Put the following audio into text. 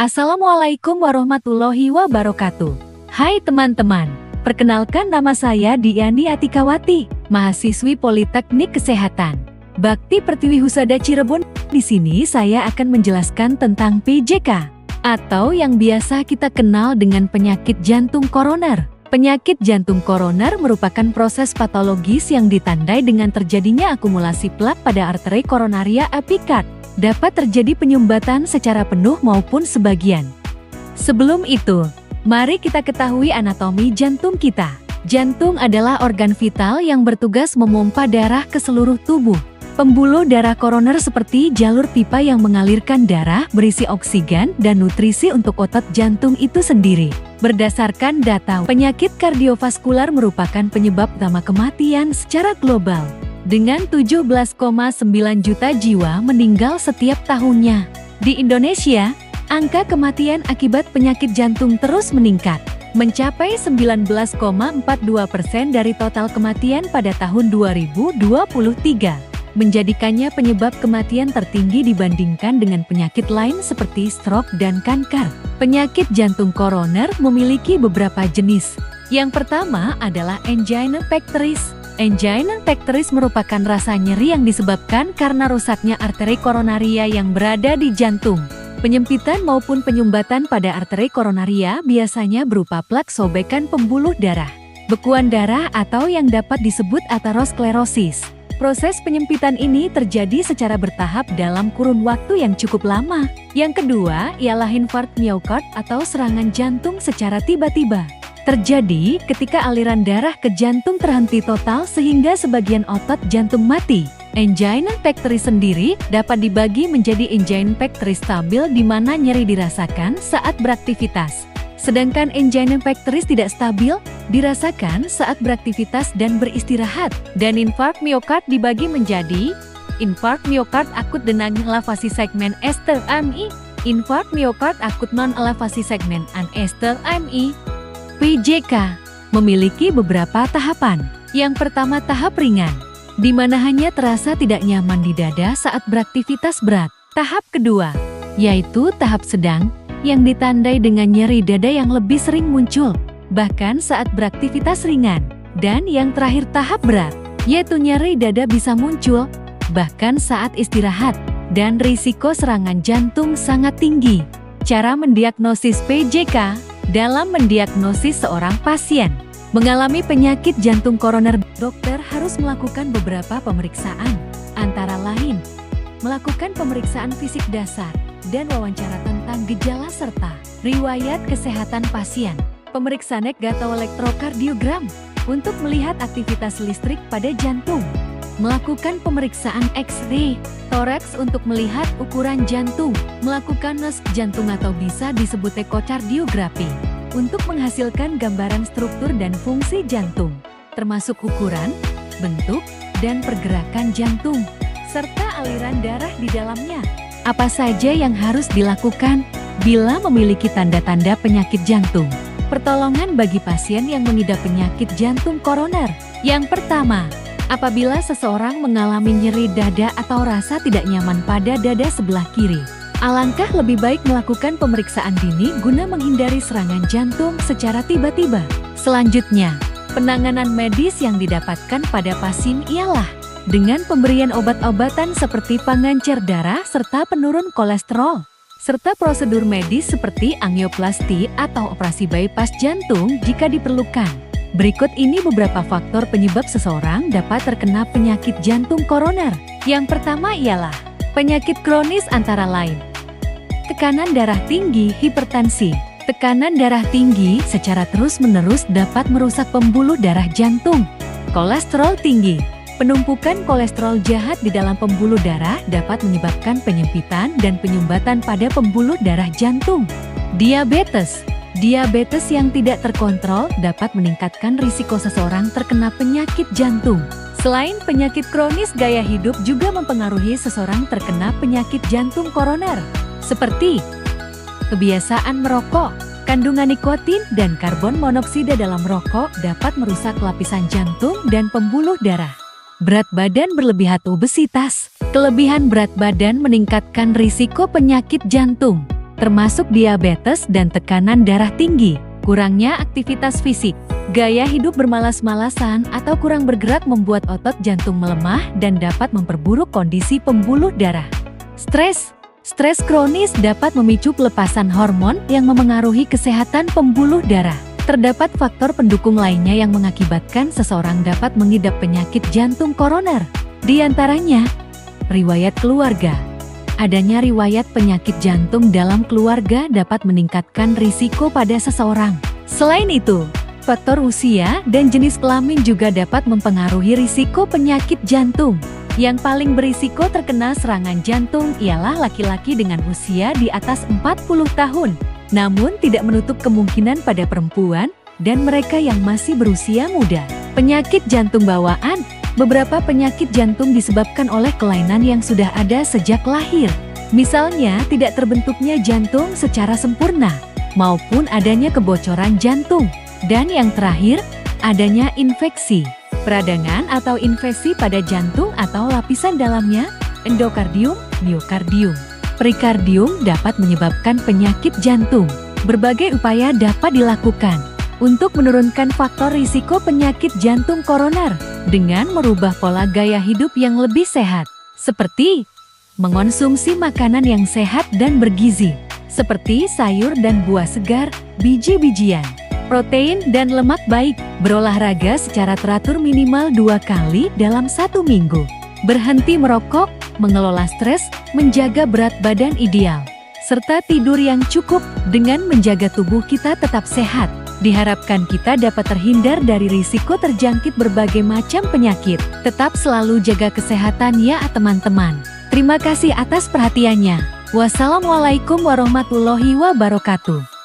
Assalamualaikum warahmatullahi wabarakatuh. Hai teman-teman, perkenalkan nama saya Diani Atikawati, mahasiswi Politeknik Kesehatan Bakti Pertiwi Husada Cirebon. Di sini saya akan menjelaskan tentang PJK atau yang biasa kita kenal dengan penyakit jantung koroner. Penyakit jantung koroner merupakan proses patologis yang ditandai dengan terjadinya akumulasi plak pada arteri koronaria apikat. Dapat terjadi penyumbatan secara penuh maupun sebagian. Sebelum itu, mari kita ketahui anatomi jantung kita. Jantung adalah organ vital yang bertugas memompa darah ke seluruh tubuh. Pembuluh darah koroner seperti jalur pipa yang mengalirkan darah berisi oksigen dan nutrisi untuk otot jantung itu sendiri. Berdasarkan data, penyakit kardiovaskular merupakan penyebab utama kematian secara global, dengan 17,9 juta jiwa meninggal setiap tahunnya. Di Indonesia, angka kematian akibat penyakit jantung terus meningkat, mencapai 19,42% dari total kematian pada tahun 2023, menjadikannya penyebab kematian tertinggi dibandingkan dengan penyakit lain seperti stroke dan kanker. Penyakit jantung koroner memiliki beberapa jenis. Yang pertama adalah angina pectoris. Angina pectoris merupakan rasa nyeri yang disebabkan karena rusaknya arteri koronaria yang berada di jantung. Penyempitan maupun penyumbatan pada arteri koronaria biasanya berupa plak sobekan pembuluh darah, bekuan darah atau yang dapat disebut aterosklerosis. Proses penyempitan ini terjadi secara bertahap dalam kurun waktu yang cukup lama. Yang kedua ialah infark miokard atau serangan jantung secara tiba-tiba. Terjadi ketika aliran darah ke jantung terhenti total sehingga sebagian otot jantung mati. Angina pectoris sendiri dapat dibagi menjadi angina pectoris stabil di mana nyeri dirasakan saat beraktivitas. Sedangkan angina pectoris tidak stabil dirasakan saat beraktivitas dan beristirahat. Dan infark miokard dibagi menjadi infark miokard akut dengan elevasi segmen ester AMI, infark miokard akut non elevasi segmen ester AMI. PJK memiliki beberapa tahapan. Yang pertama tahap ringan, di mana hanya terasa tidak nyaman di dada saat beraktivitas berat. Tahap kedua, yaitu tahap sedang, yang ditandai dengan nyeri dada yang lebih sering muncul, bahkan saat beraktivitas ringan. Dan yang terakhir tahap berat, yaitu nyeri dada bisa muncul, bahkan saat istirahat, dan risiko serangan jantung sangat tinggi. Cara mendiagnosis PJK. Dalam mendiagnosis seorang pasien mengalami penyakit jantung koroner, dokter harus melakukan beberapa pemeriksaan, antara lain melakukan pemeriksaan fisik dasar dan wawancara tentang gejala serta riwayat kesehatan pasien, pemeriksaan EKG atau elektrokardiogram untuk melihat aktivitas listrik pada jantung, melakukan pemeriksaan X-ray toraks untuk melihat ukuran jantung, melakukan NOS jantung atau bisa disebut ekokardiografi untuk menghasilkan gambaran struktur dan fungsi jantung, termasuk ukuran, bentuk, dan pergerakan jantung, serta aliran darah di dalamnya. Apa saja yang harus dilakukan bila memiliki tanda-tanda penyakit jantung? Pertolongan bagi pasien yang mengidap penyakit jantung koroner. Yang pertama, apabila seseorang mengalami nyeri dada atau rasa tidak nyaman pada dada sebelah kiri, alangkah lebih baik melakukan pemeriksaan dini guna menghindari serangan jantung secara tiba-tiba. Selanjutnya, penanganan medis yang didapatkan pada pasien ialah dengan pemberian obat-obatan seperti pengencer darah serta penurun kolesterol, serta prosedur medis seperti angioplasti atau operasi bypass jantung jika diperlukan. Berikut ini beberapa faktor penyebab seseorang dapat terkena penyakit jantung koroner. Yang pertama ialah penyakit kronis antara lain tekanan darah tinggi, hipertensi. Tekanan darah tinggi secara terus-menerus dapat merusak pembuluh darah jantung. Kolesterol tinggi. Penumpukan kolesterol jahat di dalam pembuluh darah dapat menyebabkan penyempitan dan penyumbatan pada pembuluh darah jantung. Diabetes. Diabetes yang tidak terkontrol dapat meningkatkan risiko seseorang terkena penyakit jantung. Selain penyakit kronis, gaya hidup juga mempengaruhi seseorang terkena penyakit jantung koroner, seperti kebiasaan merokok. Kandungan nikotin dan karbon monoksida dalam rokok dapat merusak lapisan jantung dan pembuluh darah. Berat badan berlebih atau obesitas. Kelebihan berat badan meningkatkan risiko penyakit jantung. termasuk diabetes dan tekanan darah tinggi. Kurangnya aktivitas fisik, gaya hidup bermalas-malasan atau kurang bergerak membuat otot jantung melemah dan dapat memperburuk kondisi pembuluh darah. Stres kronis dapat memicu pelepasan hormon yang memengaruhi kesehatan pembuluh darah. Terdapat faktor pendukung lainnya yang mengakibatkan seseorang dapat mengidap penyakit jantung koroner. Di antaranya, riwayat keluarga. Adanya riwayat penyakit jantung dalam keluarga dapat meningkatkan risiko pada seseorang. Selain itu, faktor usia dan jenis kelamin juga dapat mempengaruhi risiko penyakit jantung. Yang paling berisiko terkena serangan jantung ialah laki-laki dengan usia di atas 40 tahun. Namun tidak menutup kemungkinan pada perempuan dan mereka yang masih berusia muda. Penyakit jantung bawaan. Beberapa penyakit jantung disebabkan oleh kelainan yang sudah ada sejak lahir. Misalnya tidak terbentuknya jantung secara sempurna, maupun adanya kebocoran jantung. Dan yang terakhir, adanya infeksi, peradangan atau infeksi pada jantung atau lapisan dalamnya, endokardium, miokardium. Perikardium dapat menyebabkan penyakit jantung. Berbagai upaya dapat dilakukan untuk menurunkan faktor risiko penyakit jantung koroner dengan merubah pola gaya hidup yang lebih sehat, seperti mengonsumsi makanan yang sehat dan bergizi, seperti sayur dan buah segar, biji-bijian, protein dan lemak baik, berolahraga secara teratur minimal 2 kali dalam 1 minggu, berhenti merokok, mengelola stres, menjaga berat badan ideal, serta tidur yang cukup dengan menjaga tubuh kita tetap sehat. Diharapkan kita dapat terhindar dari risiko terjangkit berbagai macam penyakit. Tetap selalu jaga kesehatan ya teman-teman. Terima kasih atas perhatiannya. Wassalamualaikum warahmatullahi wabarakatuh.